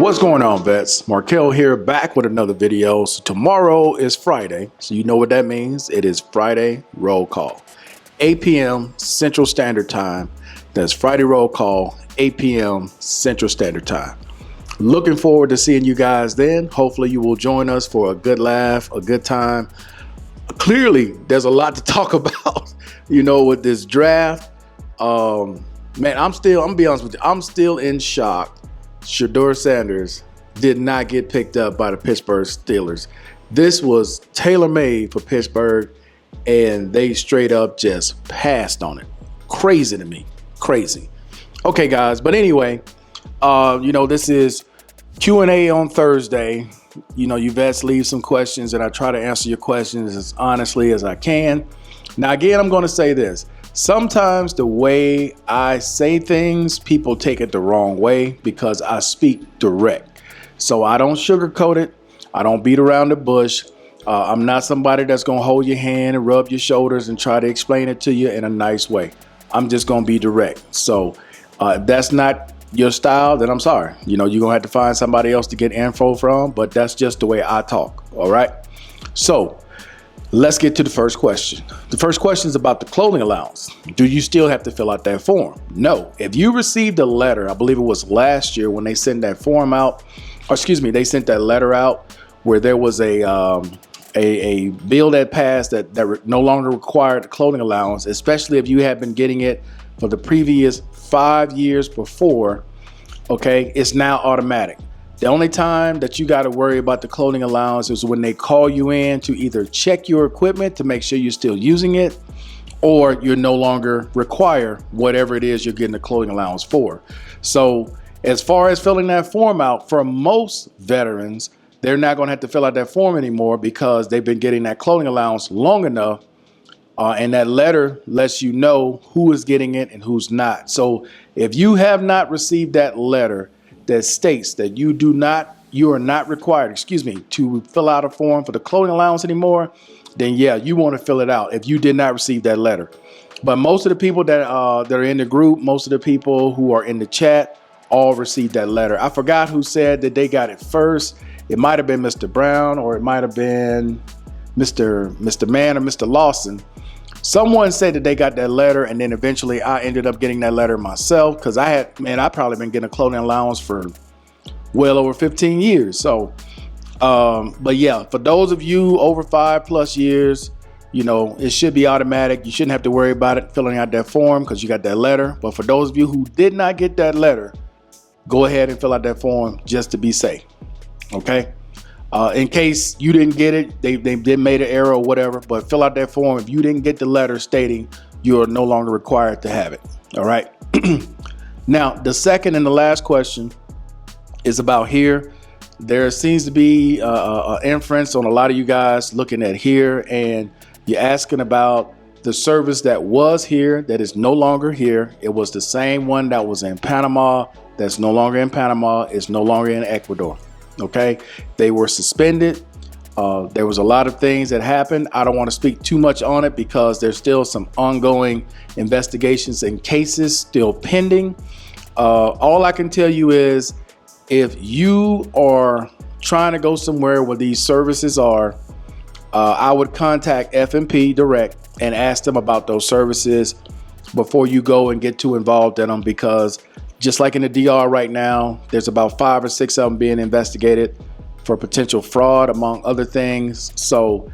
What's going on, vets? Markel here, back with another video. So tomorrow is Friday, so you know what that means. It is Friday roll call, 8 p.m. Central Standard Time. That's Friday roll call, 8 p.m. Central Standard Time. Looking forward to seeing you guys then. Hopefully you will join us for a good laugh, a good time. Clearly, there's a lot to talk about, with this draft. Man, I'm gonna be honest with you, I'm still in shock. Shedeur Sanders did not get picked up by the Pittsburgh Steelers. This was tailor-made for Pittsburgh, and they straight up just passed on it. Crazy to me. Crazy. Okay, guys, but anyway, this is Q&A on Thursday. You vets leave some questions, and I try to answer your questions as honestly as I can. Now, again, I'm going to say this. Sometimes the way I say things, people take it the wrong way because I speak direct. So I don't sugarcoat it. I don't beat around the bush. I'm not somebody that's going to hold your hand and rub your shoulders and try to explain it to you in a nice way. I'm just going to be direct. So if that's not your style, then I'm sorry. You're going to have to find somebody else to get info from, but that's just the way I talk. All right. So let's get to the first question. The first question is about the clothing allowance. Do you still have to fill out that form? No. If you received a letter, I believe it was last year when they sent that form out, they sent that letter out where there was a bill that passed that no longer required the clothing allowance, especially if you had been getting it for the previous 5 years before. Okay, it's now automatic. The only time that you got to worry about the clothing allowance is when they call you in to either check your equipment to make sure you're still using it, or you're no longer require whatever it is you're getting the clothing allowance for. So as far as filling that form out, for most veterans, they're not going to have to fill out that form anymore because they've been getting that clothing allowance long enough. And that letter lets you know who is getting it and who's not. So if you have not received that letter that states that you are not required, to fill out a form for the clothing allowance anymore, then yeah, you want to fill it out if you did not receive that letter. But most of the people that are in the group, most of the people who are in the chat, all received that letter. I forgot who said that they got it first. It might have been Mr. Brown, or it might have been Mr. Mann or Mr. Lawson. Someone said that they got that letter, and then eventually I ended up getting that letter myself because I probably been getting a clothing allowance for well over 15 years. So, but yeah, for those of you over 5+ years, it should be automatic. You shouldn't have to worry about it filling out that form because you got that letter. But for those of you who did not get that letter, go ahead and fill out that form just to be safe. Okay. In case you didn't get it, they did made an error or whatever, but fill out that form if you didn't get the letter stating you are no longer required to have it. All right. Now, the second and the last question is about here. There seems to be an inference on a lot of you guys looking at here, and you're asking about the service that was here that is no longer here. It was the same one that was in Panama that's no longer in Panama. It's no longer in Ecuador. Okay, they were suspended. There was a lot of things that happened. I don't want to speak too much on it because there's still some ongoing investigations and cases still pending. All I can tell you is if you are trying to go somewhere where these services are, I would contact F&P direct and ask them about those services before you go and get too involved in them, because just like in the DR right now, there's about 5 or 6 of them being investigated for potential fraud, among other things. So